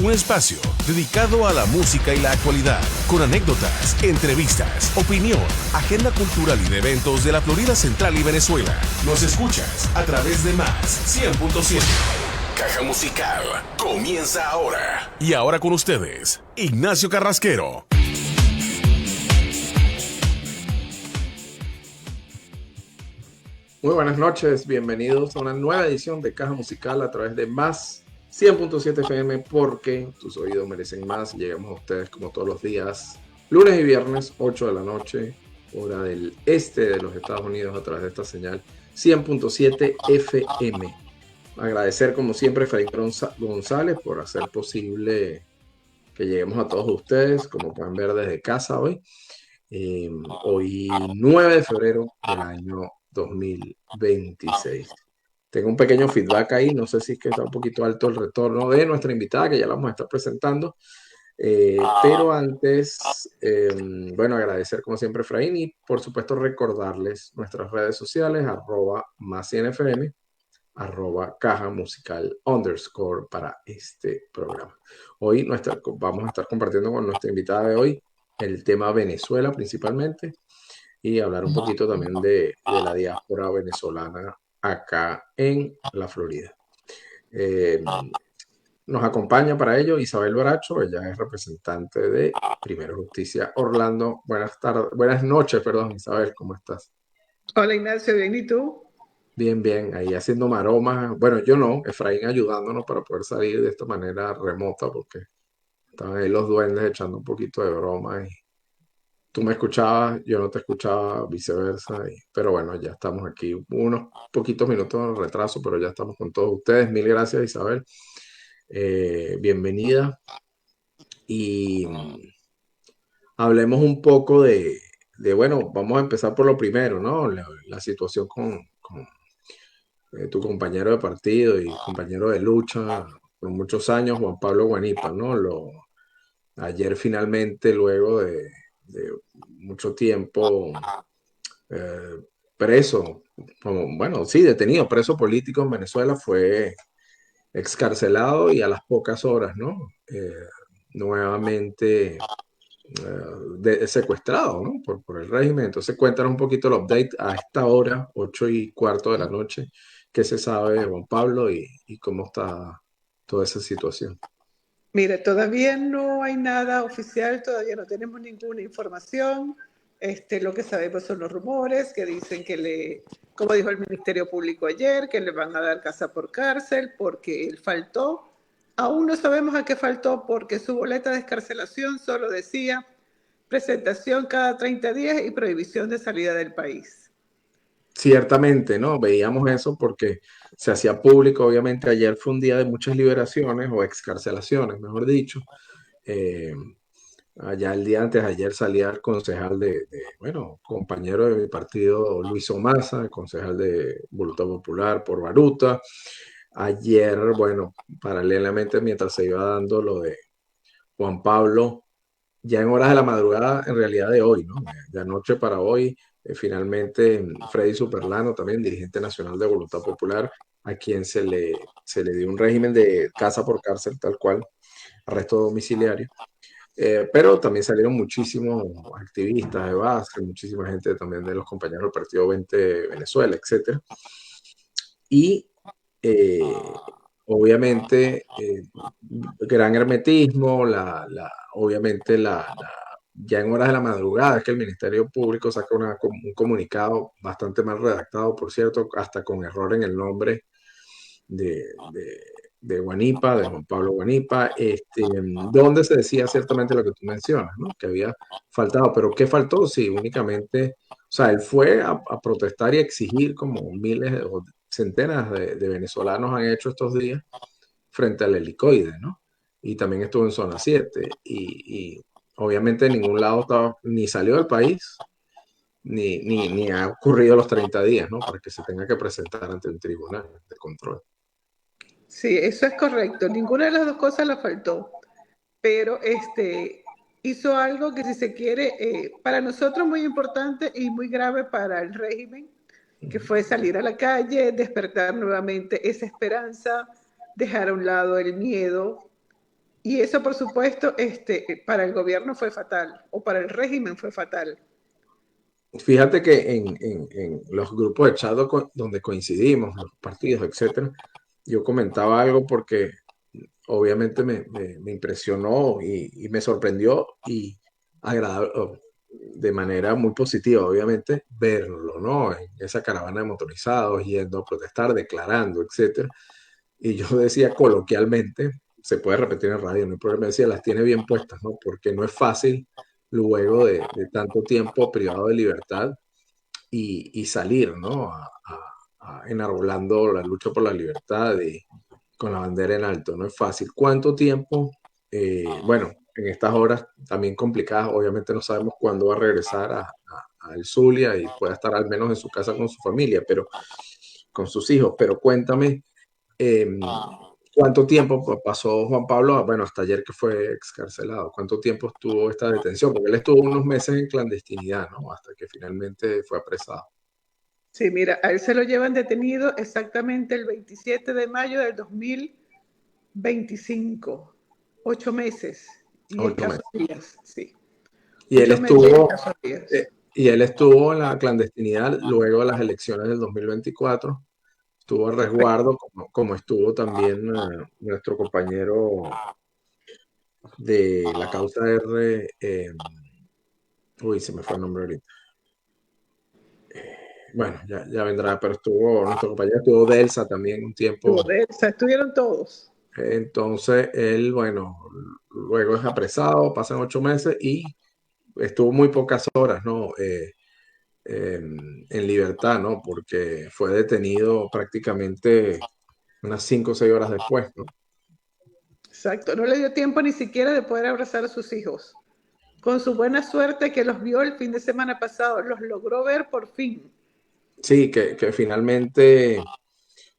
un espacio dedicado a la música y la actualidad, con anécdotas, entrevistas, opinión, agenda cultural y de eventos de la Florida Central y Venezuela. Nos escuchas a través de Más 100.7. Caja Musical comienza ahora. Y ahora con ustedes, Ignacio Carrasquero. Muy buenas noches, bienvenidos a una nueva edición de Caja Musical a través de Más 100.7 FM, porque tus oídos merecen más. Llegamos a ustedes como todos los días, lunes y viernes, 8 de la noche, hora del este de los Estados Unidos, a través de esta señal 100.7 FM. Agradecer como siempre a Efraín González por hacer posible que lleguemos a todos ustedes, como pueden ver desde casa hoy. Hoy 9 de febrero del año 2026. Tengo un pequeño feedback ahí, no sé si es que está un poquito alto el retorno de nuestra invitada, que ya la vamos a estar presentando. Pero antes, bueno, agradecer como siempre a Efraín y por supuesto recordarles nuestras redes sociales, @más100fm, @caja musical _ para este programa. Hoy vamos a estar compartiendo con nuestra invitada de hoy el tema Venezuela principalmente, y hablar un poquito también de la diáspora venezolana acá en la Florida. Nos acompaña para ello Isabel Baracho, ella es representante de Primero Justicia Orlando. Buenas noches, perdón, Isabel, ¿cómo estás? Hola Ignacio, ¿bien y tú? Bien, bien, ahí haciendo maromas. Bueno, yo no, Efraín ayudándonos para poder salir de esta manera remota, porque estaban ahí los duendes echando un poquito de broma y tú me escuchabas, yo no te escuchaba, viceversa. Pero bueno, ya estamos aquí, unos poquitos minutos de retraso, pero ya estamos con todos ustedes. Mil gracias, Isabel. Bienvenida. Y hablemos un poco bueno, vamos a empezar por lo primero, ¿no? La situación con tu compañero de partido y compañero de lucha por muchos años, Juan Pablo Guanipa, ¿no? Ayer finalmente, luego de mucho tiempo preso, bueno, sí, detenido, preso político en Venezuela, fue excarcelado y a las pocas horas, ¿no? Nuevamente secuestrado, ¿no? Por el régimen. Entonces cuéntanos un poquito el update a esta hora, 8:15 de la noche, qué se sabe de Juan Pablo y cómo está toda esa situación. Mira, todavía no hay nada oficial, todavía no tenemos ninguna información. Lo que sabemos son los rumores que dicen como dijo el Ministerio Público ayer, que le van a dar casa por cárcel porque él faltó. Aún no sabemos a qué faltó porque su boleta de excarcelación solo decía presentación cada 30 días y prohibición de salida del país. Ciertamente, ¿no? Veíamos eso porque se hacía público. Obviamente ayer fue un día de muchas liberaciones o excarcelaciones, mejor dicho. Allá el día antes, ayer salía el concejal bueno, compañero de mi partido, Luis Omasa, el concejal de Voluntad Popular por Baruta. Ayer, bueno, paralelamente, mientras se iba dando lo de Juan Pablo, ya en horas de la madrugada, en realidad de hoy, ¿no? De anoche para hoy, finalmente Freddy Superlano, también dirigente nacional de Voluntad Popular, a quien se le dio un régimen de casa por cárcel, tal cual, arresto domiciliario. Pero también salieron muchísimos activistas de base, muchísima gente también de los compañeros del Partido 20 Venezuela, etc. Y obviamente, gran hermetismo, obviamente ya en horas de la madrugada es que el Ministerio Público saca un comunicado bastante mal redactado, por cierto, hasta con error en el nombre de Guanipa, de Juan Pablo Guanipa, donde se decía ciertamente lo que tú mencionas, ¿no? Que había faltado, pero ¿qué faltó? Sí, únicamente, o sea, él fue a protestar y a exigir, como miles o centenas de venezolanos han hecho estos días, frente al helicoide, ¿no? Y también estuvo en zona 7 y obviamente en ningún lado ni salió del país, ni ha ocurrido los 30 días, ¿no? Para que se tenga que presentar ante un tribunal de control. Sí, eso es correcto. Ninguna de las dos cosas le faltó, pero hizo algo que, si se quiere, para nosotros muy importante y muy grave para el régimen, que fue salir a la calle, despertar nuevamente esa esperanza, dejar a un lado el miedo Y eso, por supuesto, para el gobierno fue fatal, o para el régimen fue fatal. Fíjate que en los grupos de chat donde coincidimos, los partidos, etcétera, yo comentaba algo porque obviamente me impresionó y me sorprendió y agradable, de manera muy positiva, obviamente, verlo, ¿no? En esa caravana de motorizados, yendo a protestar, declarando, etcétera. Y yo decía coloquialmente, se puede repetir en radio, no hay problema, decía, las tiene bien puestas, ¿no? Porque no es fácil luego de tanto tiempo privado de libertad y salir, ¿no? Enarbolando la lucha por la libertad y con la bandera en alto. No es fácil. ¿Cuánto tiempo? Bueno, en estas horas también complicadas, obviamente no sabemos cuándo va a regresar a El Zulia y pueda estar al menos en su casa con su familia, pero con sus hijos. Pero cuéntame, eh, ¿cuánto tiempo pasó Juan Pablo? Bueno, hasta ayer que fue excarcelado. ¿Cuánto tiempo estuvo esta detención? Porque él estuvo unos meses en clandestinidad, ¿no? Hasta que finalmente fue apresado. Sí, mira, a él se lo llevan detenido exactamente el 27 de mayo del 2025. 8 meses y 8 meses. escasos días, sí. Y él 8 meses y estuvo, escasos días. y él estuvo en la clandestinidad luego de las elecciones del 2024. Estuvo a resguardo, como estuvo también nuestro compañero de la causa R. Uy, se me fue el nombre ahorita. Bueno, ya vendrá, pero estuvo, nuestro compañero estuvo Delsa también un tiempo. O sea, estuvieron todos. Entonces, él, bueno, luego es apresado, pasan 8 meses y estuvo muy pocas horas, ¿no? En libertad, ¿no? Porque fue detenido prácticamente unas 5 o 6 horas después, ¿no? Exacto, no le dio tiempo ni siquiera de poder abrazar a sus hijos. Con su buena suerte que los vio el fin de semana pasado, los logró ver por fin. Sí, que finalmente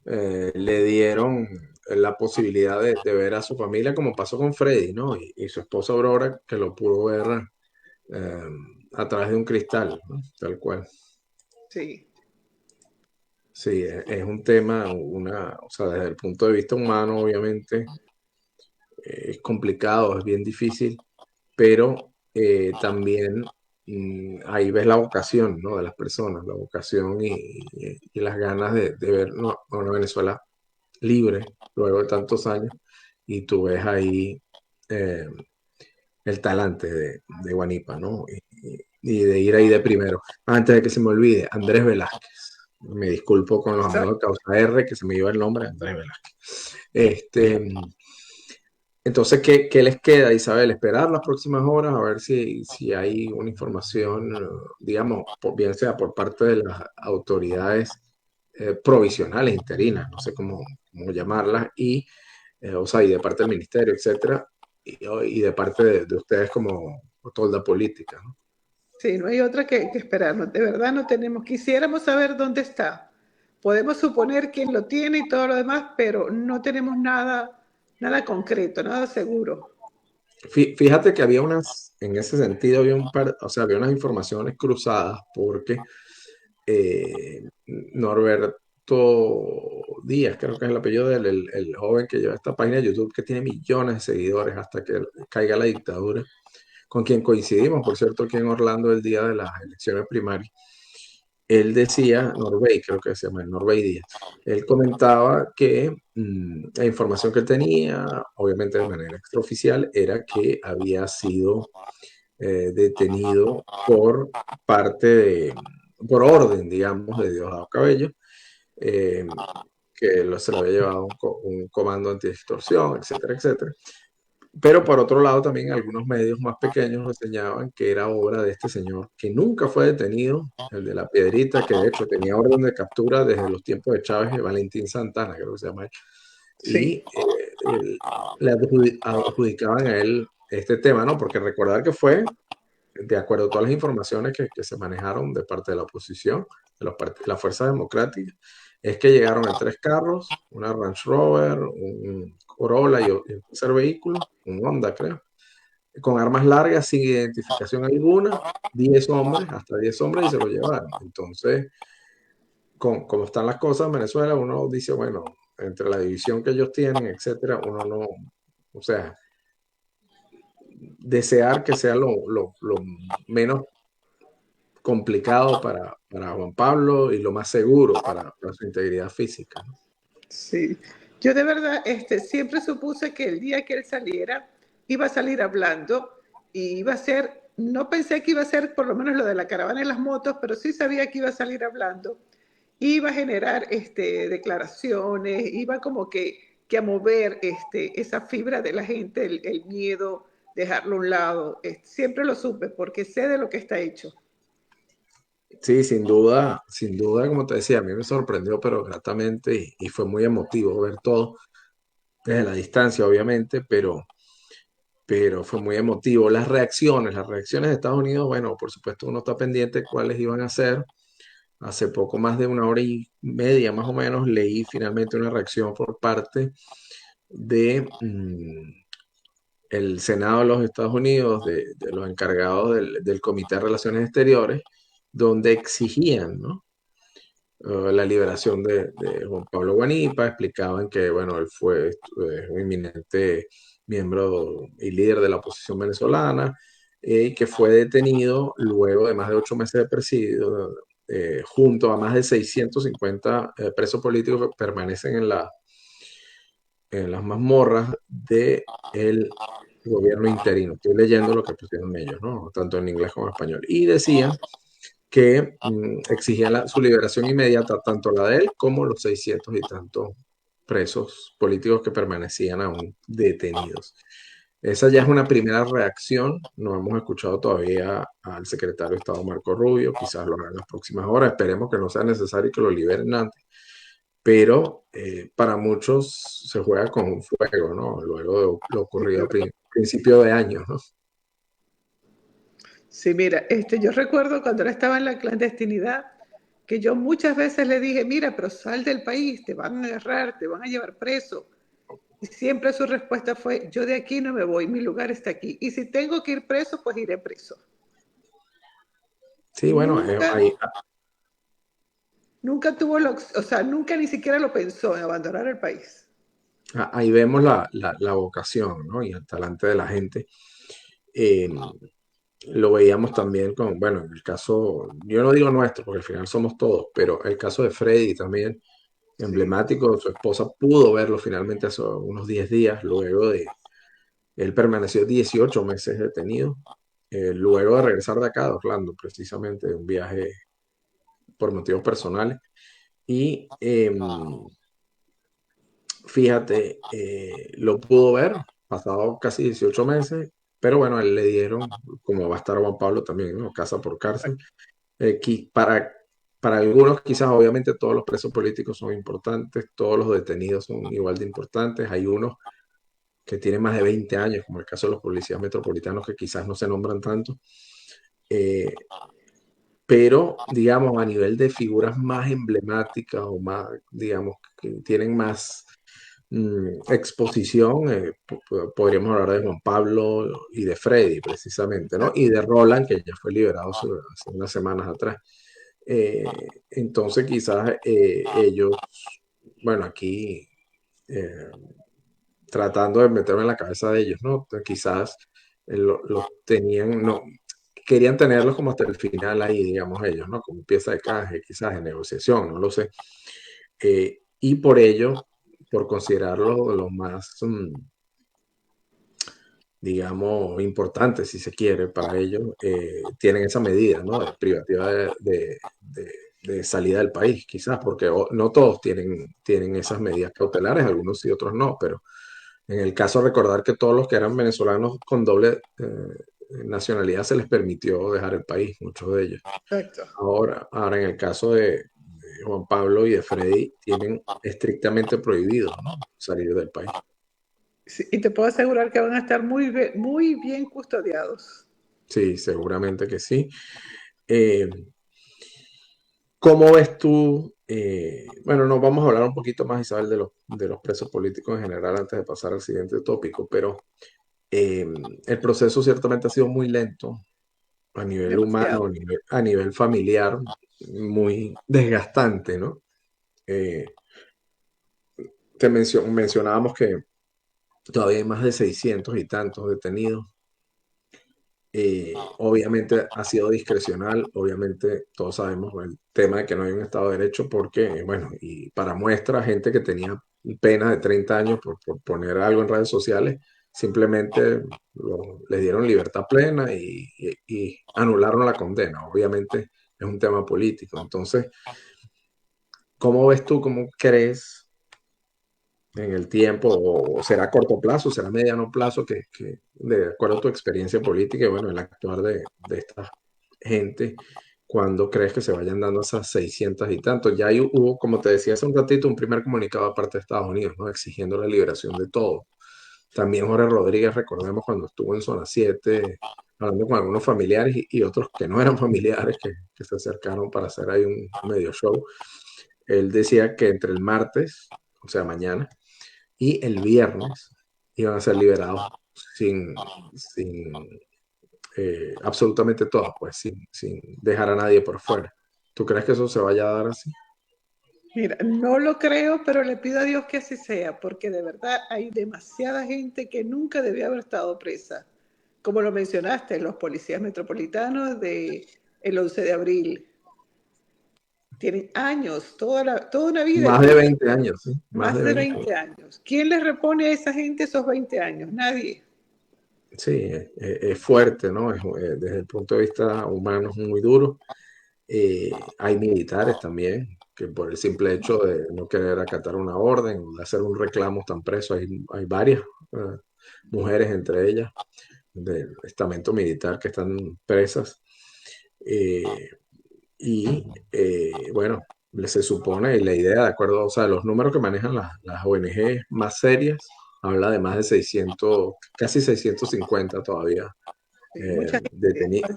le dieron la posibilidad de ver a su familia, como pasó con Freddy, ¿no? Y su esposa Aurora, que lo pudo ver eh, a través de un cristal, ¿no? Tal cual. Sí, Sí, es un tema, o sea, desde el punto de vista humano, obviamente, es complicado, es bien difícil, pero también ahí ves la vocación, ¿no? De las personas, la vocación y las ganas de ver, ¿no?, a una Venezuela libre luego de tantos años, y tú ves ahí eh, el talante de Guanipa, ¿no? Y de ir ahí de primero. Antes de que se me olvide, Andrés Velázquez. Me disculpo con los amigos de exacto. Causa R, que se me iba el nombre, Andrés Velázquez. Entonces, ¿qué les queda, Isabel? Esperar las próximas horas a ver si hay una información, digamos, bien sea por parte de las autoridades provisionales, interinas, no sé cómo llamarlas, o sea, y de parte del ministerio, etcétera, y de parte de ustedes como tolda política, ¿no? Sí, no hay otra que esperarnos. De verdad no tenemos, quisiéramos saber dónde está. Podemos suponer quién lo tiene y todo lo demás, pero no tenemos nada, nada concreto, nada seguro. Fíjate que en ese sentido había o sea, había unas informaciones cruzadas porque Norberto Díaz, creo que es el apellido el joven que lleva esta página de YouTube que tiene millones de seguidores hasta que caiga la dictadura, con quien coincidimos, por cierto, aquí en Orlando el día de las elecciones primarias. Él decía, Norbey, creo que se llama Norbey Díaz, él comentaba que la información que él tenía, obviamente de manera extraoficial, era que había sido detenido por orden, digamos, de Diosdado Cabello, eh, se lo había llevado un comando anti-extorsión, etcétera, etcétera. Pero por otro lado, también algunos medios más pequeños reseñaban que era obra de este señor, que nunca fue detenido, el de la Piedrita, que de hecho tenía orden de captura desde los tiempos de Chávez y Valentín Santana, creo que se llama él, y Sí, le adjudicaban a él este tema, ¿no? Porque recordar que fue, de acuerdo a todas las informaciones que se manejaron de parte de la oposición, la Fuerza Democrática, es que llegaron en 3 carros, una Range Rover, un Corolla y un tercer vehículo, un Honda, creo, con armas largas, sin identificación alguna, 10 hombres, hasta 10 hombres, y se lo llevaron. Entonces, como están las cosas en Venezuela, uno dice, bueno, entre la división que ellos tienen, etcétera, uno no, o sea, desear que sea lo menos complicado para Juan Pablo y lo más seguro para su integridad física, ¿no? Sí, yo de verdad siempre supuse que el día que él saliera, iba a salir hablando y iba a ser, no pensé que iba a ser por lo menos lo de la caravana y las motos, pero sí sabía que iba a salir hablando, iba a generar declaraciones, iba como que a mover esa fibra de la gente, el miedo, dejarlo a un lado. Siempre lo supe porque sé de lo que está hecho. Sí, sin duda, como te decía, a mí me sorprendió, pero gratamente, y fue muy emotivo ver todo desde la distancia, obviamente, pero fue muy emotivo. Las reacciones de Estados Unidos, bueno, por supuesto uno está pendiente de cuáles iban a ser. Hace poco más de una hora y media más o menos leí finalmente una reacción por parte de el Senado de los Estados Unidos, de los encargados del Comité de Relaciones Exteriores, donde exigían, ¿no? La liberación de Juan Pablo Guanipa, explicaban que, bueno, él fue un inminente miembro y líder de la oposición venezolana, y que fue detenido luego de más de 8 meses de presidio, junto a más de 650 presos políticos que permanecen en las mazmorras del gobierno interino. Estoy leyendo lo que pusieron ellos, ¿no? Tanto en inglés como en español. Y decían que exigía su liberación inmediata, tanto la de él como los 600 y tantos presos políticos que permanecían aún detenidos. Esa ya es una primera reacción. No hemos escuchado todavía al secretario de Estado Marco Rubio, quizás lo haga en las próximas horas. Esperemos que no sea necesario que lo liberen antes. Pero para muchos se juega con un fuego, ¿no? Luego de lo ocurrido a principio de año, ¿no? Sí, mira, yo recuerdo cuando él estaba en la clandestinidad, que yo muchas veces le dije, mira, pero sal del país, te van a agarrar, te van a llevar preso. Y siempre su respuesta fue, yo de aquí no me voy, mi lugar está aquí. Y si tengo que ir preso, pues iré preso. Sí, bueno, Nunca, nunca tuvo, o sea, nunca ni siquiera lo pensó en abandonar el país. ahí vemos la vocación, ¿no? Y el talante de la gente. Eh, lo veíamos también con, bueno, en el caso, yo no digo nuestro, porque al final somos todos, pero el caso de Freddy también, Sí, emblemático, su esposa pudo verlo finalmente hace unos 10 días, luego de, él permaneció 18 meses detenido, luego de regresar de acá, de Orlando, precisamente, de un viaje por motivos personales. Y fíjate, lo pudo ver, pasado casi 18 meses, pero bueno, a él le dieron, como va a estar Juan Pablo también, ¿no? Casa por cárcel. Para algunos, quizás obviamente todos los presos políticos son importantes, todos los detenidos son igual de importantes. Hay unos que tienen más de 20 años, como el caso de los policías metropolitanos, que quizás no se nombran tanto. Eh, pero, digamos, a nivel de figuras más emblemáticas o más, digamos, que tienen más exposición, podríamos hablar de Juan Pablo y de Freddy, precisamente, ¿no? Y de Roland, que ya fue liberado hace unas semanas atrás. Entonces quizás ellos, bueno, aquí tratando de meterme en la cabeza de ellos, ¿no? Quizás los tenían, no, querían tenerlos como hasta el final ahí, digamos ellos, ¿no? Como pieza de canje, quizás de negociación, no lo sé. Y por ello, por considerarlos los más, digamos, importantes, si se quiere, para ellos, tienen esa medida, ¿no? De privativa de salida del país, quizás, porque no todos tienen esas medidas cautelares, algunos sí, otros no, pero en el caso recordar que todos los que eran venezolanos con doble nacionalidad se les permitió dejar el país, muchos de ellos. exacto. Ahora en el caso de Juan Pablo y de Freddy, tienen estrictamente prohibido, ¿no? Salir del país. Sí, y te puedo asegurar que van a estar muy bien custodiados. Sí, seguramente que sí. Eh, ¿Cómo ves tú? Bueno, nos vamos a hablar un poquito más, Isabel, de los presos políticos en general antes de pasar al siguiente tópico, pero eh, el proceso ciertamente ha sido muy lento a nivel humano, Demasiado. a nivel familiar, muy desgastante, ¿no? Eh, mencionábamos que todavía hay más de 600 y tantos detenidos. Obviamente ha sido discrecional, obviamente todos sabemos el tema de que no hay un Estado de Derecho porque, bueno, y para muestra, gente que tenía pena de 30 años por poner algo en redes sociales, simplemente les dieron libertad plena y anularon la condena. Obviamente es un tema político. Entonces, ¿cómo ves tú, cómo crees en el tiempo, o será a corto plazo, será a mediano plazo, que de acuerdo a tu experiencia política y bueno, el actuar de esta gente, cuando crees que se vayan dando esas 600 y tantos? Ya ahí hubo, como te decía hace un ratito, un primer comunicado de parte de Estados Unidos, ¿no? Exigiendo la liberación de todo. También Jorge Rodríguez, recordemos cuando estuvo en Zona 7, hablando con algunos familiares y otros que no eran familiares, que se acercaron para hacer ahí un medio show. Él decía que entre el martes, o sea, mañana, y el viernes iban a ser liberados sin, sin absolutamente todos, pues sin dejar a nadie por fuera. ¿Tú crees que eso se vaya a dar así? Mira, no lo creo, pero le pido a Dios que así sea, porque de verdad hay demasiada gente que nunca debió haber estado presa. Como lo mencionaste, los policías metropolitanos de el 11 de abril tienen años, toda una vida Más de aquí, 20 años, ¿sí? Más más de de 20 años. 20 años. ¿Quién les repone a esa gente esos 20 años? Nadie. Sí, es fuerte, ¿no? Desde el punto de vista humano es muy duro. Hay militares también que por el simple hecho de no querer acatar una orden, de hacer un reclamo están presos. Hay varias mujeres entre ellas del estamento militar que están presas. Eh, bueno, se supone, y la idea, de acuerdo, o sea, los números que manejan las ONG más serias, habla de más de 600, casi 650 todavía Sí, mucha gente, detenidos.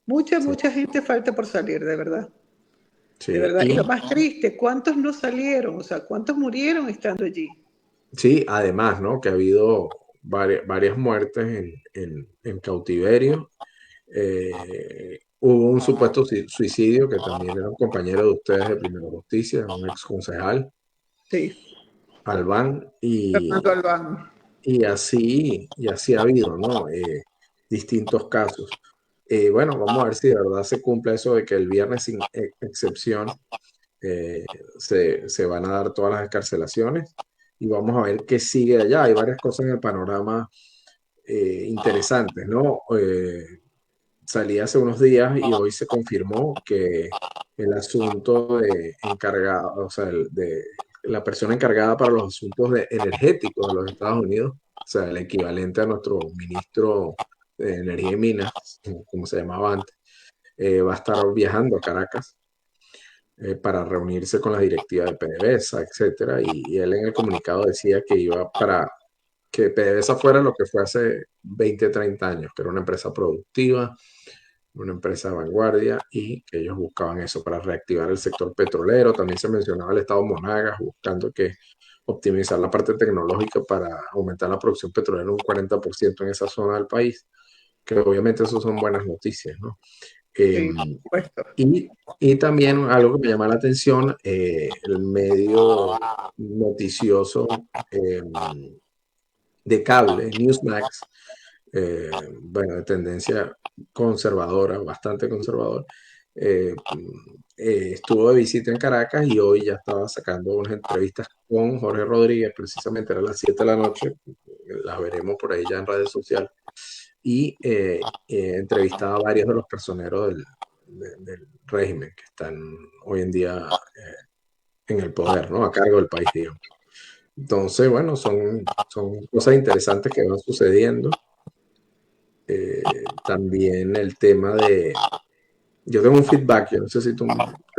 Sí, mucha gente falta por salir, de verdad. De sí, verdad. Y lo más triste, ¿cuántos no salieron? O sea, ¿cuántos murieron estando allí? sí, además, ¿no? Que ha habido varias muertes en cautiverio. Hubo un supuesto suicidio que también era un compañero de ustedes de Primera Justicia, un ex concejal, Sí, Albán, Fernando Albán. y así ha habido, ¿no? Distintos casos. Bueno, vamos a ver si de verdad se cumple eso de que el viernes, sin excepción, eh, se van a dar todas las escarcelaciones y vamos a ver qué sigue allá. Hay varias cosas en el panorama interesantes, ¿no? Salí hace unos días y hoy se confirmó que el asunto de encargado, o sea, de la persona encargada para los asuntos energéticos de los Estados Unidos, o sea, el equivalente a nuestro ministro de Energía y Minas, como se llamaba antes, va a estar viajando a Caracas para reunirse con la directiva de PDVSA, etcétera, y él en el comunicado decía que iba para que PDVSA fuera lo que fue hace 20, 30 años, que era una empresa productiva, una empresa de vanguardia, y que ellos buscaban eso para reactivar el sector petrolero. También se mencionaba el estado Monagas buscando que optimizar la parte tecnológica para aumentar la producción petrolera un 40% en esa zona del país, que obviamente eso son buenas noticias, ¿no? Eh, Sí, por supuesto. y también algo que me llama la atención, el medio noticioso de cable, Newsmax, bueno, de tendencia conservadora, bastante conservador, eh, estuvo de visita en Caracas y hoy ya estaba sacando unas entrevistas con Jorge Rodríguez, precisamente era a las 7 de la noche, las veremos por ahí ya en redes sociales, y entrevistaba a varios de los personeros del régimen que están hoy en día en el poder, ¿no? A cargo del país, digamos. Entonces, bueno, son cosas interesantes que van sucediendo. También el tema de... Yo tengo un feedback, yo no sé si te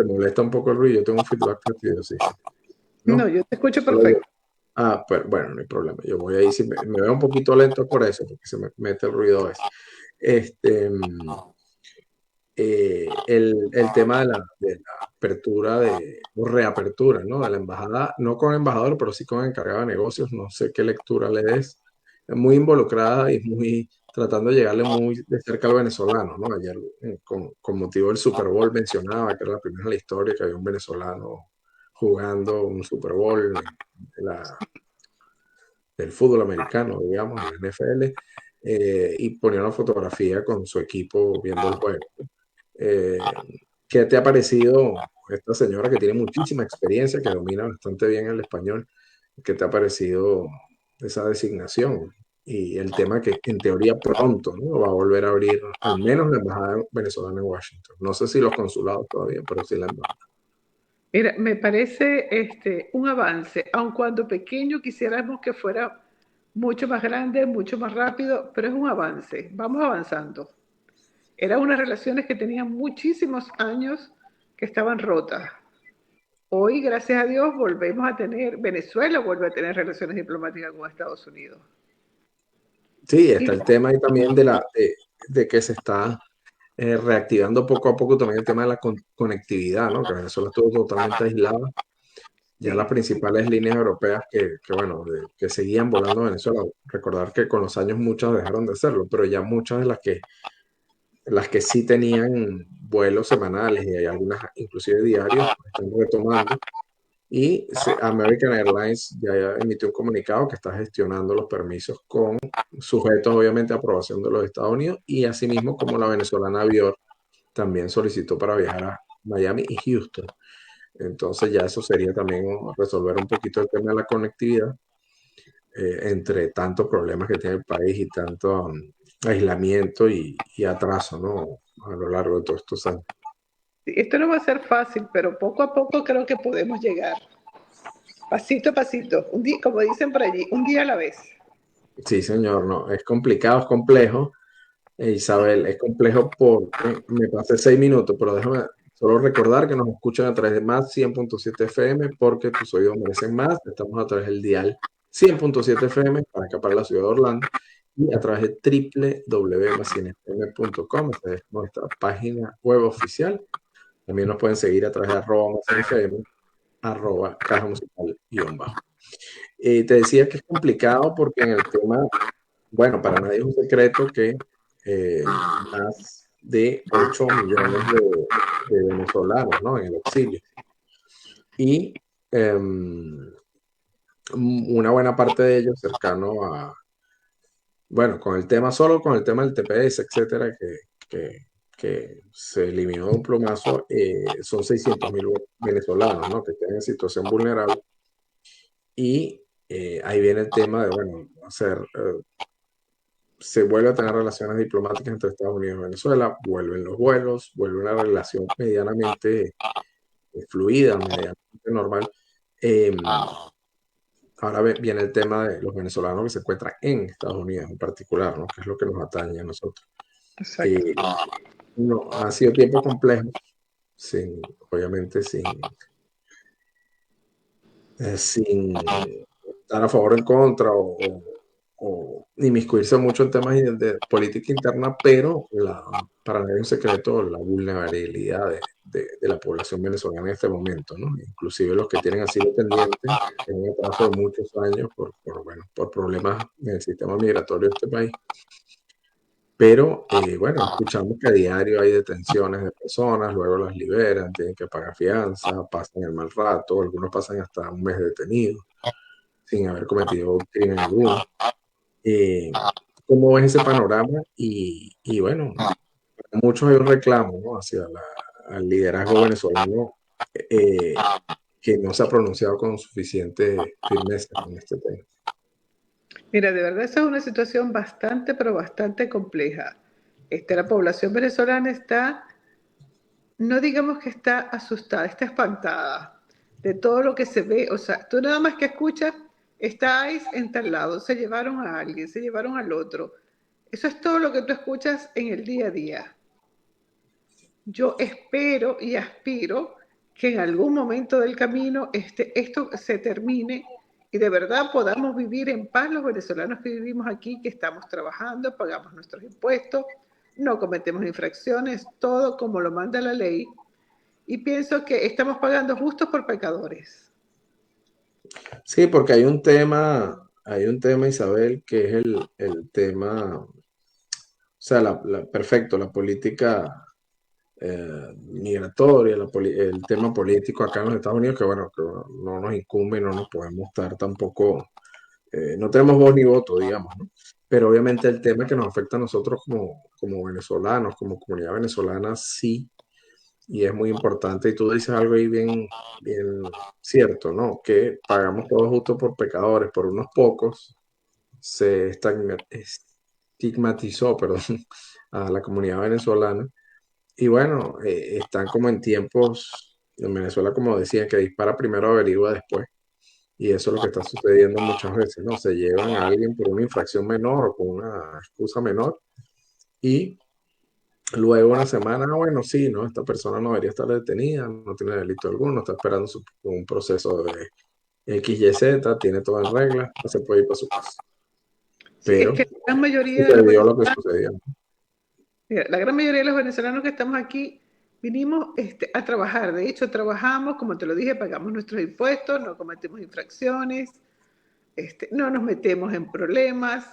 molesta un poco el ruido, yo tengo un feedback fastidioso, No, ¿no? yo te escucho Solo yo. perfecto. Ah, pero bueno, no hay problema. Yo voy ahí, si me veo un poquito lento por eso, porque se me mete el ruido a veces. Este, el tema de la apertura o reapertura, ¿no? De la embajada, no con el embajador, pero sí con el encargado de negocios, no sé qué lectura le des, muy involucrada y muy tratando de llegarle muy de cerca al venezolano, ¿no? Ayer, con motivo del Super Bowl, mencionaba que era la primera en la historia que había un venezolano jugando un Super Bowl del fútbol americano, digamos, en la NFL. y ponía una fotografía con su equipo viendo el juego. Eh, ¿Qué te ha parecido esta señora que tiene muchísima experiencia, que domina bastante bien el español? ¿Qué te ha parecido esa designación? Y el tema que en teoría pronto, ¿no?, va a volver a abrir al menos la embajada venezolana en Washington. No sé si los consulados todavía, pero sí la embajada. Mira, me parece un avance, aun cuando pequeño quisiéramos que fuera mucho más grande, mucho más rápido, pero es un avance, vamos avanzando. Eran unas relaciones que tenían muchísimos años que estaban rotas. Hoy, gracias a Dios, volvemos a tener, Venezuela vuelve a tener relaciones diplomáticas con Estados Unidos. Sí, Y está el tema ahí también de que se está reactivando poco a poco también el tema de la conectividad, ¿no? Que Venezuela estuvo totalmente aislada. Ya las sí, principales líneas europeas bueno, que seguían volando a Venezuela, recordar que con los años muchas dejaron de hacerlo, pero ya muchas de las que sí tenían vuelos semanales y hay algunas inclusive diarios, están retomando. Y American Airlines ya emitió un comunicado que está gestionando los permisos sujetos obviamente a aprobación de los Estados Unidos, y asimismo como la venezolana Avior también solicitó para viajar a Miami y Houston. Entonces ya eso sería también resolver un poquito el tema de la conectividad, entre tantos problemas que tiene el país y tanto aislamiento y atraso, ¿no?, a lo largo de todos estos años. esto no va a ser fácil, pero poco a poco creo que podemos llegar. Pasito a pasito, un día, como dicen por allí, un día a la vez. Sí, señor, no, es complicado, es complejo. Isabel, es complejo porque me pasé 6 minutos, pero déjame solo recordar que nos escuchan a través de más 100.7 FM porque tus oídos merecen más. Estamos a través del dial 100.7 FM para acá, para la ciudad de Orlando, y a través de www.macinefm.com, esa es nuestra página web oficial. También nos pueden seguir a través de @macinefm, @caja musical _bajo. Te decía que es complicado porque en el tema, bueno, para nadie es un secreto que más de 8 millones de venezolanos, ¿no?, en el exilio. Y una buena parte de ellos cercano bueno, solo con el tema del TPS, etcétera, que se eliminó de un plumazo, son 600.000 venezolanos, ¿no?, que están en situación vulnerable. Y ahí viene el tema de, bueno, se vuelve a tener relaciones diplomáticas entre Estados Unidos y Venezuela, vuelven los vuelos, vuelve una relación medianamente fluida, medianamente normal. Ahora viene el tema de los venezolanos que se encuentran en Estados Unidos en particular, ¿no?, que es lo que nos atañe a nosotros. Exacto. Eh, no, han sido tiempos complejos, obviamente sin estar a favor o en contra o inmiscuirse mucho en temas de política interna, pero para nadie es un secreto la vulnerabilidad de la población venezolana en este momento, ¿no? Inclusive los que tienen asilo pendiente en un atraso de muchos años por problemas en el sistema migratorio de este país. Pero bueno, escuchamos que a diario hay detenciones de personas, luego las liberan, tienen que pagar fianza, pasan el mal rato, algunos pasan hasta un mes detenidos sin haber cometido crimen alguno. ¿Cómo ves ese panorama? Y bueno, para muchos hay un reclamo, ¿no?, hacia al liderazgo venezolano, que no se ha pronunciado con suficiente firmeza en este tema. Mira, de verdad esa es una situación bastante, pero bastante compleja. La población venezolana está, no digamos que está asustada, está espantada de todo lo que se ve. O sea, tú nada más que escuchas, estáis en tal lado, se llevaron a alguien, se llevaron al otro. Eso es todo lo que tú escuchas en el día a día. Yo espero y aspiro que en algún momento del camino esto se termine y de verdad podamos vivir en paz los venezolanos que vivimos aquí, que estamos trabajando, pagamos nuestros impuestos, no cometemos infracciones, todo como lo manda la ley. Y pienso que estamos pagando justos por pecadores. Sí, porque hay un tema, Isabel, que es el tema, o sea, perfecto, la política migratoria, el tema político acá en los Estados Unidos, que bueno, que no nos incumbe y no nos podemos estar tampoco no tenemos voz ni voto, digamos, ¿no? Pero obviamente el tema que nos afecta a nosotros como venezolanos, como comunidad venezolana, sí, y es muy importante. Y tú dices algo ahí bien cierto, ¿no? Que pagamos todos justo por pecadores, por unos pocos. Se estigmatizó, perdón, a la comunidad venezolana. Y bueno, están como en tiempos, en Venezuela, como decían, que dispara primero, averigua después. Y eso es lo que está sucediendo muchas veces, ¿no? Se llevan a alguien por una infracción menor o con una excusa menor y luego una semana, bueno, sí, ¿no? Esta persona no debería estar detenida, no tiene delito alguno, está esperando un proceso de X, Y, Z, tiene todo en regla, no se puede ir para su casa. Sí, es Pero que la gran mayoría de los sucedió lo que venezolanos, sucedió. mira, la gran mayoría de los venezolanos que estamos aquí vinimos a trabajar. De hecho, trabajamos, como te lo dije, pagamos nuestros impuestos, no cometemos infracciones, no nos metemos en problemas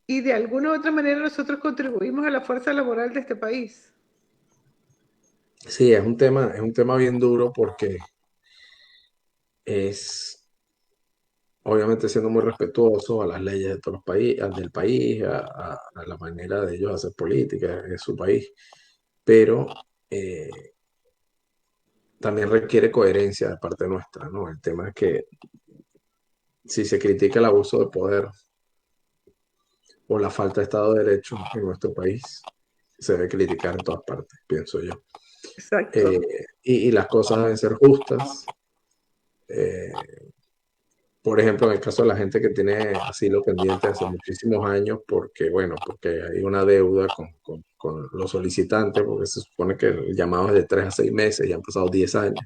y de alguna u otra manera nosotros contribuimos a la fuerza laboral de este país. Sí, es un tema bien duro porque es obviamente siendo muy respetuoso a las leyes de todos los países, del país, a la manera de ellos hacer política en su país, pero eh, también requiere coherencia de parte nuestra, ¿no? El tema es que si se critica el abuso de poder o la falta de Estado de Derecho en nuestro país, se debe criticar en todas partes, pienso yo. Exacto. Eh, y las cosas deben ser justas. Eh, por ejemplo, en el caso de la gente que tiene asilo pendiente hace muchísimos años, porque, bueno, porque hay una deuda con los solicitantes, porque se supone que el llamado es de 3 a 6 meses y han pasado 10 años,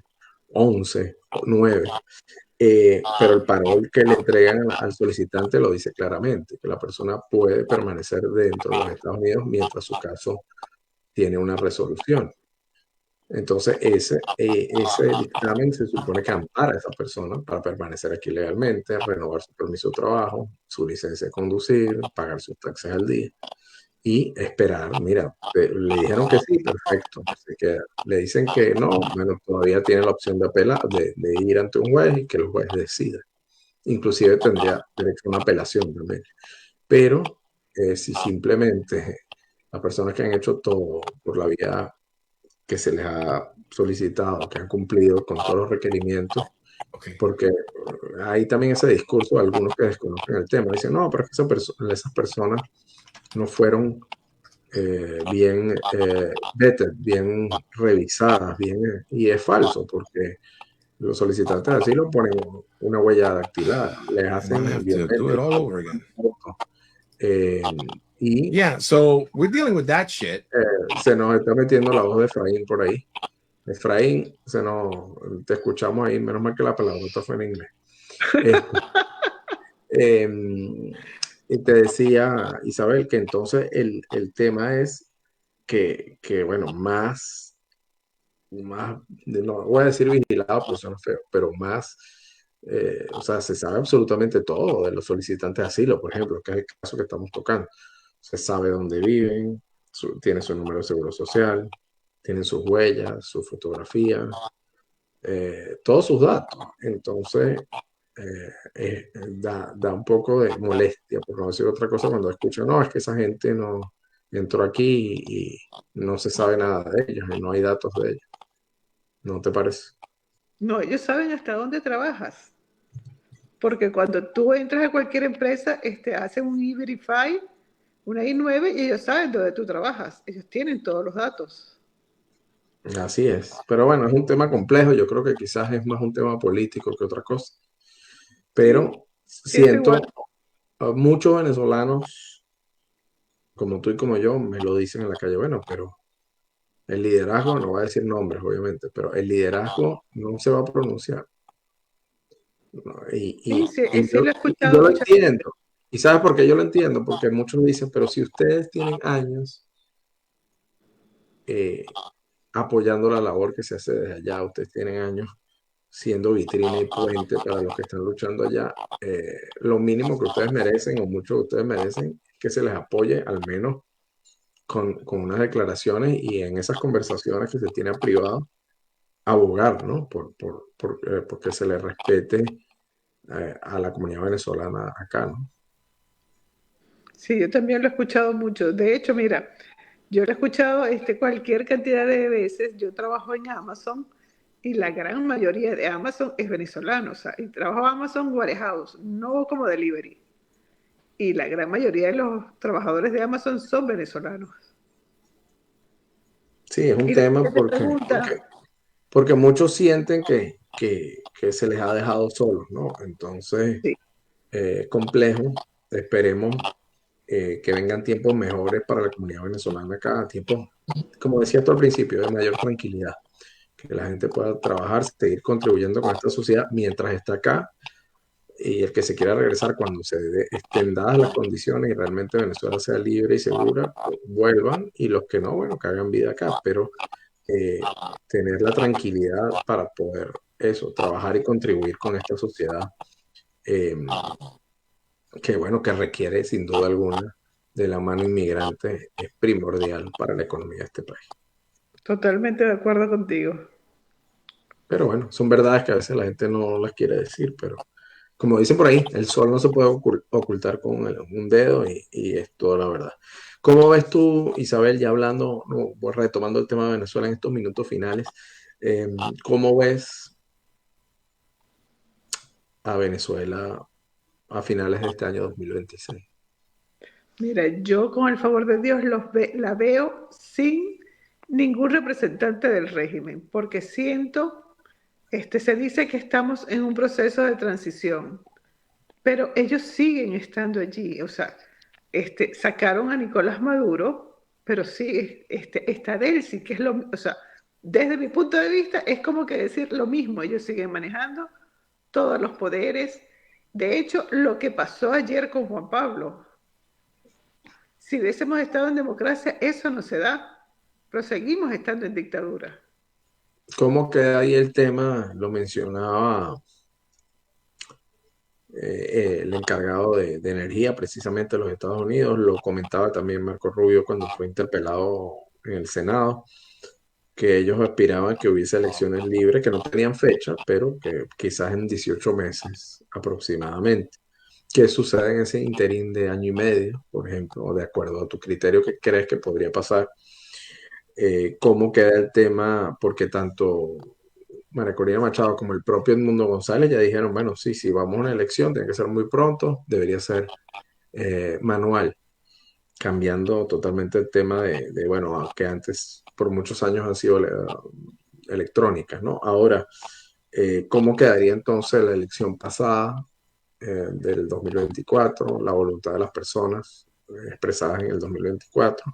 11 o 9. Pero el parol que le entregan al solicitante lo dice claramente, que la persona puede permanecer dentro de los Estados Unidos mientras su caso tiene una resolución. Entonces, ese dictamen se supone que ampara a esa persona para permanecer aquí legalmente, renovar su permiso de trabajo, su licencia de conducir, pagar sus taxes al día y esperar. Mira, le dijeron que sí, perfecto. Así que le dicen que no, bueno, todavía tiene la opción de apelar, de ir ante un juez y que el juez decida. Inclusive tendría derecho a una apelación también. Pero si simplemente las personas que han hecho todo por la vía que se les ha solicitado, que han cumplido con todos los requerimientos, Okay. porque hay también ese discurso de algunos que desconocen el tema. Dicen, no, pero es que esas personas no fueron bien vetted, bien revisadas, bien, y es falso, porque los solicitantes de asilo ponen una huella dactilar, les I'm gonna hacen have to do it biométrica, all over again. eh, y Yeah, so we're dealing with that shit. se nos está metiendo la voz de Efraín por ahí. Efraín, te escuchamos ahí, menos mal que la palabrota fue en inglés. Este, em, y te decía, Isabel, que entonces el tema es bueno, no voy a decir vigilado, pues suena feo, pero más, o sea, se sabe absolutamente todo de los solicitantes de asilo, por ejemplo, que es el caso que estamos tocando. Se sabe dónde viven, tiene su número de seguro social, tienen sus huellas, su fotografía, todos sus datos. Entonces, da un poco de molestia, por no decir otra cosa, cuando escucho, no, es que esa gente no entró aquí y no se sabe nada de ellos y no hay datos de ellos. ¿No te parece? No, ellos saben hasta dónde trabajas. Porque cuando tú entras a cualquier empresa, hacen un E-Verify, una I-9, y ellos saben dónde tú trabajas. Ellos tienen todos los datos. Así es. Pero bueno, es un tema complejo. Yo creo que quizás es más un tema político que otra cosa. Sí, Pero pienso igual. siento a muchos venezolanos, como tú y como yo, me lo dicen en la calle. Bueno, pero el liderazgo, no voy a decir nombres, obviamente, pero el liderazgo no se va a pronunciar. ¿No? Sí, sí, sí Yo, lo he y yo escuchado lo muchas veces. entiendo. ¿Y sabes por qué yo lo entiendo? Porque muchos dicen, pero si ustedes tienen años eh, apoyando la labor que se hace desde allá, ustedes tienen años siendo vitrina y puente para los que están luchando allá, lo mínimo que ustedes merecen, o mucho que ustedes merecen, es que se les apoye al menos con unas declaraciones y en esas conversaciones que se tiene privado, abogar, ¿no? Porque se les respete a la comunidad venezolana acá, ¿no? Sí, yo también lo he escuchado mucho. De hecho, mira, yo lo he escuchado cualquier cantidad de veces. Yo trabajo en Amazon y la gran mayoría de Amazon es venezolano. O sea, y trabajo Amazon Warehouse, no como delivery. Y la gran mayoría de los trabajadores de Amazon son venezolanos. Sí, es un Y la tema gente te pregunta, porque muchos sienten que se les ha dejado solos, ¿no? Entonces, sí, es complejo. Esperemos que vengan tiempos mejores para la comunidad venezolana acá, tiempos, como decía tú al principio, de mayor tranquilidad, que la gente pueda trabajar, seguir contribuyendo con esta sociedad mientras está acá, y el que se quiera regresar cuando estén dadas las condiciones y realmente Venezuela sea libre y segura, pues, vuelvan, y los que no, bueno, que hagan vida acá, pero tener la tranquilidad para poder eso, trabajar y contribuir con esta sociedad, eh, que bueno, que requiere sin duda alguna de la mano inmigrante, es primordial para la economía de este país. totalmente de acuerdo contigo. Pero bueno, son verdades que a veces la gente no las quiere decir, pero como dicen por ahí, el sol no se puede ocultar con un dedo, y es toda la verdad. ¿Cómo ves tú, Isabel, ya hablando, no, voy retomando el tema de Venezuela en estos minutos finales, eh, cómo ves a Venezuela a finales de este año 2026? Mira, yo con el favor de Dios la veo sin ningún representante del régimen, porque siento, se dice que estamos en un proceso de transición, pero ellos siguen estando allí. O sea, sacaron a Nicolás Maduro, pero sí, está Delcy, que es o sea, desde mi punto de vista es como que decir lo mismo. Ellos siguen manejando todos los poderes. De hecho, lo que pasó ayer con Juan Pablo, si hubiésemos estado en democracia, eso no se da, pero seguimos estando en dictadura. ¿Cómo queda ahí el tema? Lo mencionaba el encargado de energía precisamente de los Estados Unidos, lo comentaba también Marco Rubio cuando fue interpelado en el Senado, que ellos aspiraban que hubiese elecciones libres, que no tenían fecha, pero que quizás en 18 meses aproximadamente. ¿Qué sucede en ese interín de año y medio, por ejemplo, o de acuerdo a tu criterio, qué crees que podría pasar? ¿Cómo queda el tema? Porque tanto María Corina Machado como el propio Edmundo González ya dijeron, bueno, sí, si vamos a una elección, tiene que ser muy pronto, debería ser manual, cambiando totalmente el tema bueno, que antes por muchos años han sido electrónicas, ¿no? Ahora, ¿cómo quedaría entonces la elección pasada, del 2024, la voluntad de las personas expresadas en el 2024?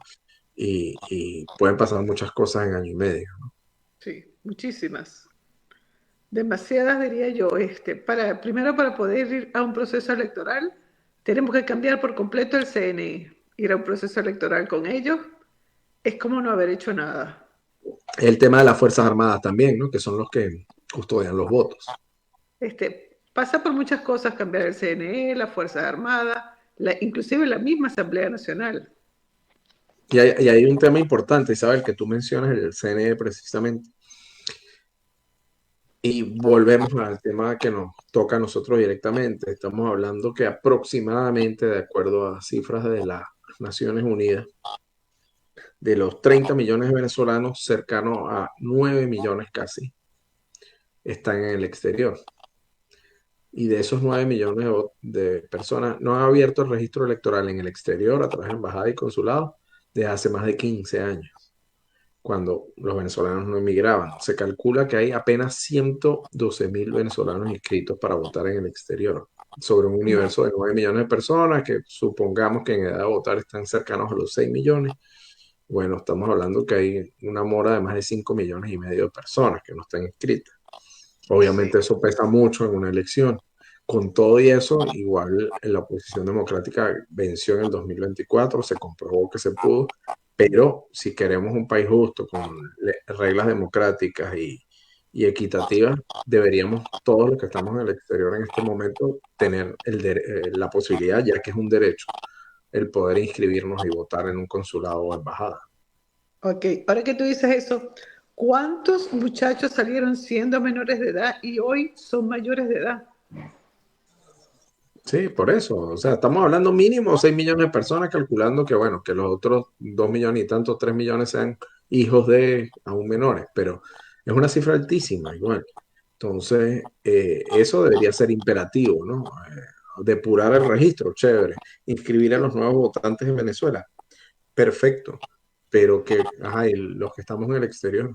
Y pueden pasar muchas cosas en año y medio. Sí, muchísimas. Demasiadas, diría yo. Primero, para poder ir a un proceso electoral, tenemos que cambiar por completo el CNE. Ir a un proceso electoral con ellos es como no haber hecho nada. El tema de las Fuerzas Armadas también, ¿no? Que son los que custodian los votos. Pasa por muchas cosas cambiar el CNE, las Fuerzas Armadas, inclusive la misma Asamblea Nacional. Y hay un tema importante, Isabel, que tú mencionas, el CNE precisamente. Y volvemos al tema que nos toca a nosotros directamente. Estamos hablando que aproximadamente, de acuerdo a cifras de las Naciones Unidas, de los 30 millones de venezolanos, cercanos a 9 millones casi, están en el exterior. Y de esos 9 millones de personas, no han abierto el registro electoral en el exterior a través de embajada y consulado desde hace más de 15 años, cuando los venezolanos no emigraban. Se calcula que hay apenas 112.000 venezolanos inscritos para votar en el exterior, sobre un universo de 9 millones de personas, que supongamos que en edad de votar están cercanos a los 6 millones. Bueno, estamos hablando que hay una mora de más de 5 millones y medio de personas que no están inscritas. Sí. Obviamente eso pesa mucho en una elección. Con todo y eso, igual la oposición democrática venció en el 2024, se comprobó que se pudo, pero si queremos un país justo, con reglas democráticas y equitativas, deberíamos todos los que estamos en el exterior en este momento tener la posibilidad, ya que es un derecho, el poder inscribirnos y votar en un consulado o embajada. Ok, ahora que tú dices eso, ¿cuántos muchachos salieron siendo menores de edad y hoy son mayores de edad? Sí, por eso. O sea, estamos hablando mínimo 6 millones de personas, calculando que, bueno, que los otros 2 millones y tantos, 3 millones sean hijos de aún menores, pero es una cifra altísima igual. Entonces, eso debería ser imperativo, ¿no? Depurar el registro, chévere. Inscribir a los nuevos votantes en Venezuela, perfecto. Pero que, ajá, y los que estamos en el exterior.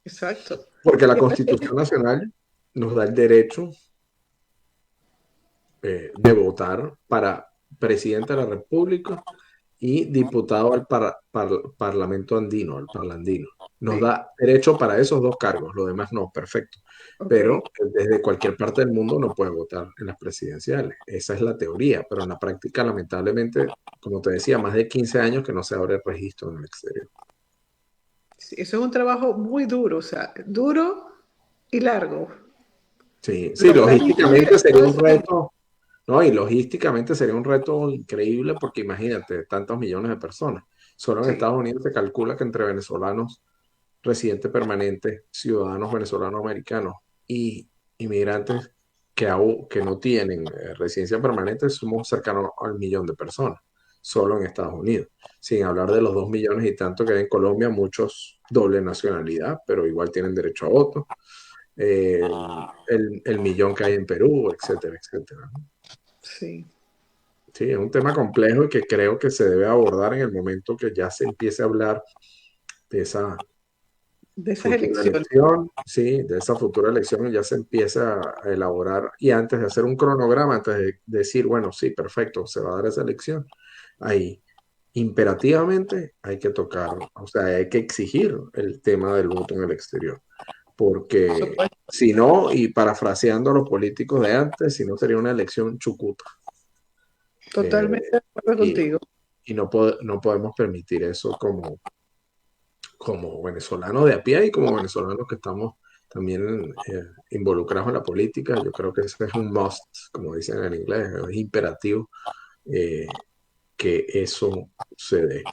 Exacto. Porque la Y aparte, Constitución Nacional nos da el derecho de votar para presidente de la República y diputado al Parlamento andino, al parlandino. Nos sí, da derecho para esos dos cargos, lo demás no, perfecto. ok. Pero desde cualquier parte del mundo no puede votar en las presidenciales. Esa es la teoría, pero en la práctica, lamentablemente, como te decía, más de 15 años que no se abre el registro en el exterior. Sí, eso es un trabajo muy duro, o sea, duro y largo. Sí, sí, Lograr logísticamente inscribir sería todo un eso es reto. No, y logísticamente sería un reto increíble porque imagínate, tantos millones de personas. Solo en sí, Estados Unidos se calcula que entre venezolanos, residentes permanentes, ciudadanos venezolanos americanos y inmigrantes que no tienen residencia permanente, somos cercanos al millón de personas, solo en Estados Unidos. Sin hablar de los 2 millones y tanto que hay en Colombia, muchos doble nacionalidad, pero igual tienen derecho a voto. El millón que hay en Perú, etcétera, etcétera. sí, Sí, es un tema complejo y que creo que se debe abordar en el momento que ya se empiece a hablar de esa de esas futura elecciones. elección, sí, de esa futura elección ya se empieza a elaborar y antes de hacer un cronograma, antes de decir, bueno, sí, perfecto, se va a dar esa elección, ahí imperativamente hay que tocar, o sea, hay que exigir el tema del voto en el exterior, Por porque supuesto, si no, y parafraseando a los políticos de antes, si no sería una elección chucuta. totalmente Eh, de acuerdo y contigo. y no podemos permitir eso como venezolanos de a pie y como venezolanos que estamos también involucrados en la política. Yo creo que ese es un must, como dicen en inglés, es imperativo eh, que eso se dé.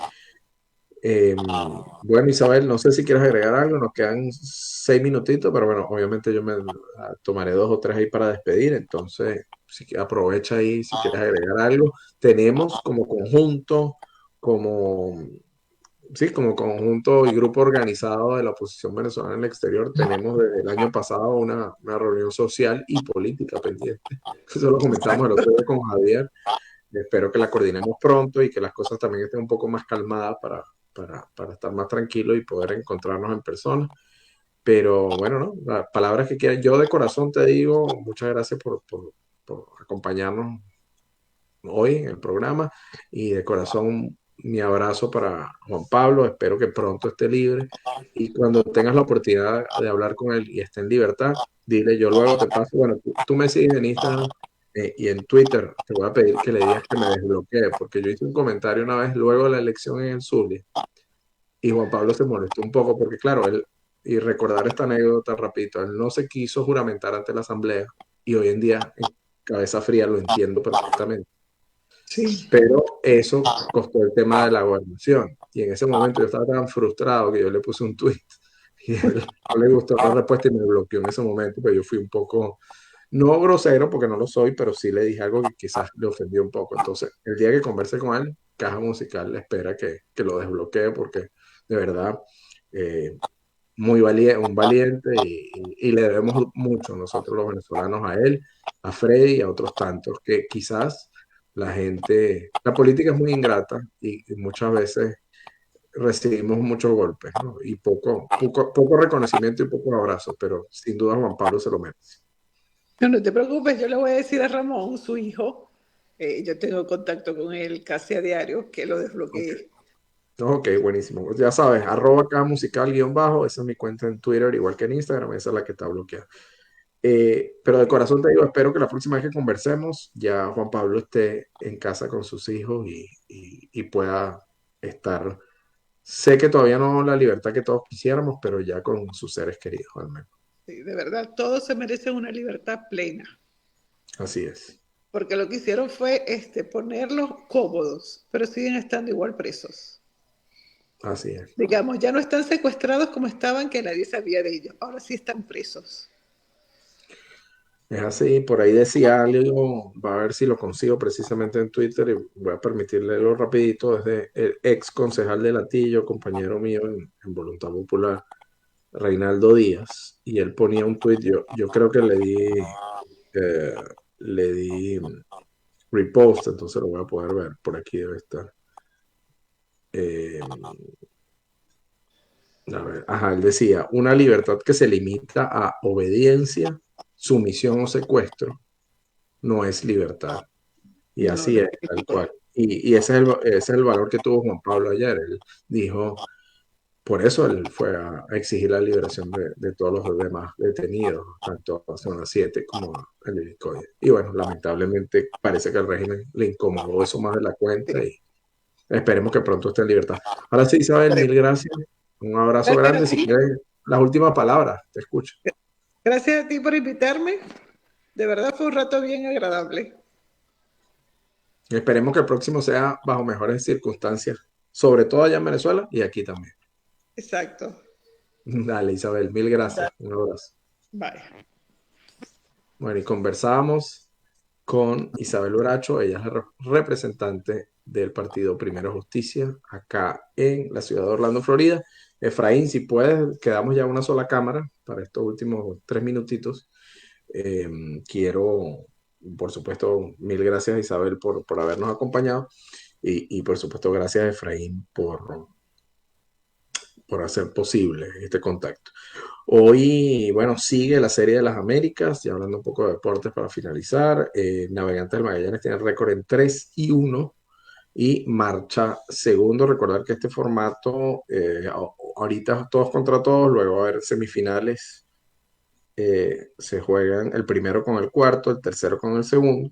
Bueno, Isabel, no sé si quieres agregar algo, nos quedan 6 minutitos, pero bueno, obviamente yo me tomaré 2 o 3 ahí para despedir, entonces aprovecha ahí si quieres agregar algo. Tenemos como conjunto, como sí, como conjunto y grupo organizado de la oposición venezolana en el exterior, tenemos desde el año pasado una reunión social y política pendiente. Eso lo comentamos el otro día con Javier. Espero que la coordinemos pronto y que las cosas también estén un poco más calmadas para estar más tranquilos y poder encontrarnos en persona. Pero bueno, ¿no? Las palabras que quieran. Yo de corazón te digo, muchas gracias por acompañarnos hoy en el programa y de corazón mi abrazo para Juan Pablo, espero que pronto esté libre y cuando tengas la oportunidad de hablar con él y esté en libertad, dile, yo luego te paso, bueno, tú me sigues en Instagram y en Twitter, te voy a pedir que le digas que me desbloquee, porque yo hice un comentario una vez luego de la elección en el Zulia y Juan Pablo se molestó un poco porque claro, él, y recordar esta anécdota rapidito, él no se quiso juramentar ante la asamblea y hoy en día en cabeza fría lo entiendo perfectamente, Sí, pero eso costó el tema de la gobernación. Y en ese momento yo estaba tan frustrado que yo le puse un tweet y a él no le gustó la respuesta y me bloqueó en ese momento, pero yo fui un poco, no grosero porque no lo soy, pero sí le dije algo que quizás le ofendió un poco. Entonces, el día que converse con él, Caja Musical le espera que lo desbloquee porque de verdad, eh, un valiente y le debemos mucho nosotros los venezolanos a él, a Freddy y a otros tantos que quizás la política es muy ingrata y muchas veces recibimos muchos golpes, ¿no? Y poco reconocimiento y pocos abrazos, pero sin duda Juan Pablo se lo merece. no te preocupes, yo le voy a decir a Ramón, su hijo, yo tengo contacto con él casi a diario, que lo Ok, desbloquee. ok, buenísimo. Pues ya sabes, arroba acá musical guión bajo, esa es mi cuenta en Twitter, igual que en Instagram, esa es la que está bloqueada. Pero de corazón te digo, espero que la próxima vez que conversemos ya Juan Pablo esté en casa con sus hijos y pueda estar. Sé que todavía no la libertad que todos quisiéramos, pero ya con sus seres queridos al menos. Sí, de verdad, todos se merecen una libertad plena, Así es, porque lo que hicieron fue ponerlos cómodos, pero siguen estando igual presos. así es. Digamos, ya no están secuestrados como estaban, que nadie sabía de ellos. Ahora sí están presos. Es así, por ahí decía algo, va a ver si lo consigo precisamente en Twitter y voy a permitirle lo rapidito, desde el ex concejal de Latillo, compañero mío en Voluntad Popular, Reinaldo Díaz, y él ponía un tuit, yo creo que eh, le di repost, entonces lo voy a poder ver, por aquí debe estar. Eh, a ver, ajá, él decía, una libertad que se limita a obediencia, sumisión o secuestro, no es libertad. Y No, así es, tal cual. Y ese es el valor que tuvo Juan Pablo ayer. Él dijo, por eso él fue a exigir la liberación de todos los demás detenidos, tanto a Zona 7 como a el Helicoide. Y bueno, lamentablemente parece que al régimen le incomodó eso más de la cuenta y esperemos que pronto esté en libertad. Ahora sí, Isabel, mil gracias. Un abrazo gracias a grande. Si ti, quieres las últimas palabras, te escucho. gracias a ti por invitarme. De verdad fue un rato bien agradable. Esperemos que el próximo sea bajo mejores circunstancias, sobre todo allá en Venezuela y aquí también. Exacto. Dale, Isabel, mil gracias. Da- Un abrazo. Bye. Bueno, y conversábamos con Isabel Uracho, ella es la representante del partido Primero Justicia acá en la ciudad de Orlando, Florida. Efraín, si puedes, quedamos ya una sola cámara para estos últimos 3 minutitos. Eh, quiero, por supuesto, mil gracias Isabel por habernos acompañado y por supuesto gracias Efraín por hacer posible este contacto. Hoy, bueno, sigue la Serie de las Américas, ya hablando un poco de deportes para finalizar. Navegantes del Magallanes tiene récord en 3-1 y marcha segundo. Recordar que este formato, ahorita todos contra todos, luego va a haber semifinales. Se juegan el primero con el cuarto, el tercero con el segundo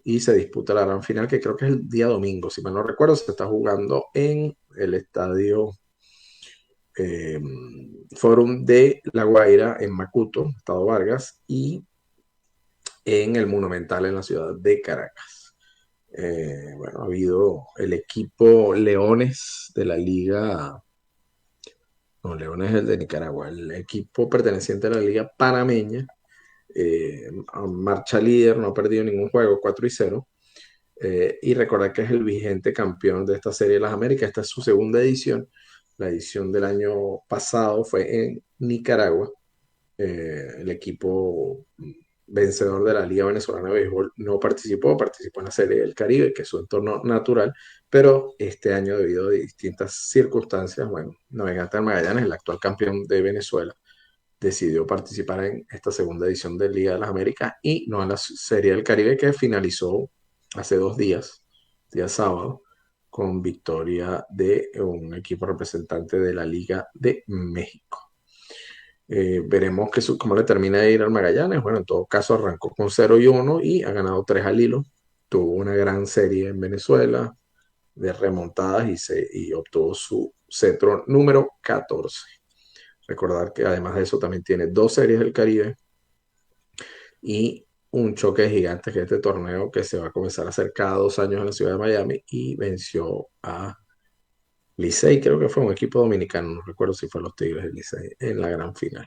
y se disputa la gran final, que creo que es el día domingo, si mal no recuerdo, se está jugando en el estadio eh, Fórum de La Guaira en Macuto, Estado Vargas, y en el Monumental en la ciudad de Caracas. Bueno, ha habido el equipo Leones de la Liga, no, Leones es el de Nicaragua, el equipo perteneciente a la Liga Panameña, marcha líder, no ha perdido ningún juego, 4-0. Y recordar que es el vigente campeón de esta Serie de las Américas. Esta es su segunda edición. La edición del año pasado fue en Nicaragua. El equipo vencedor de la Liga Venezolana de Béisbol no participó en la Serie del Caribe, que es su entorno natural, pero este año, debido a distintas circunstancias, bueno, Navegantes del Magallanes, el actual campeón de Venezuela, decidió participar en esta segunda edición de Liga de las Américas y no en la Serie del Caribe, que finalizó hace 2 días, día sábado, con victoria de un equipo representante de la Liga de México. Veremos cómo le termina de ir al Magallanes. Bueno, en todo caso arrancó con 0-1 y ha ganado 3 al hilo. Tuvo una gran serie en Venezuela de remontadas y obtuvo su cetro número 14. Recordar que además de eso también tiene 2 series del Caribe y un choque de gigantes, que es este torneo que se va a comenzar a hacer cada 2 años en la ciudad de Miami, y venció a Licey, creo que fue un equipo dominicano, no recuerdo si fue los Tigres del Licey, en la gran final.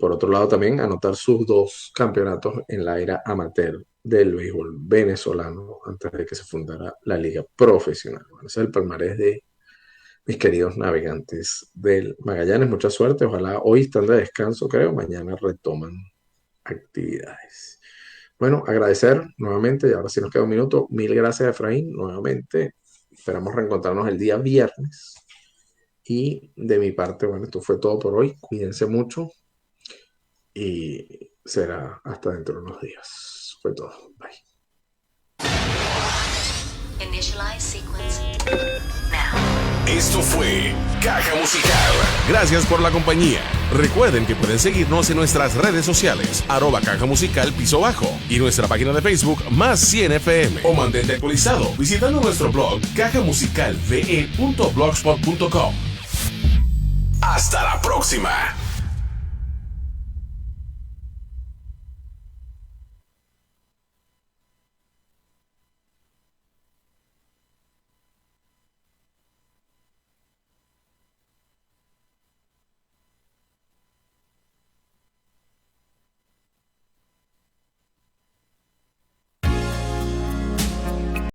Por otro lado, también anotar sus 2 campeonatos en la era amateur del béisbol venezolano antes de que se fundara la liga profesional. Bueno, ese es el palmarés de mis queridos Navegantes del Magallanes. Mucha suerte, ojalá hoy están de descanso, creo, mañana retoman actividades. Bueno, agradecer nuevamente, y ahora sí nos queda un minuto. Mil gracias, Efraín, nuevamente. Esperamos reencontrarnos el día viernes. Y de mi parte, bueno, esto fue todo por hoy. Cuídense mucho y será hasta dentro de unos días. Fue todo. Bye. Initialize sequence now. Esto fue Caja Musical. Gracias por la compañía. Recuerden que pueden seguirnos en nuestras redes sociales, @Caja Musical Piso Bajo, y nuestra página de Facebook Más 100 FM. O mantente actualizado visitando nuestro blog cajamusicalve.blogspot.com. Hasta la próxima.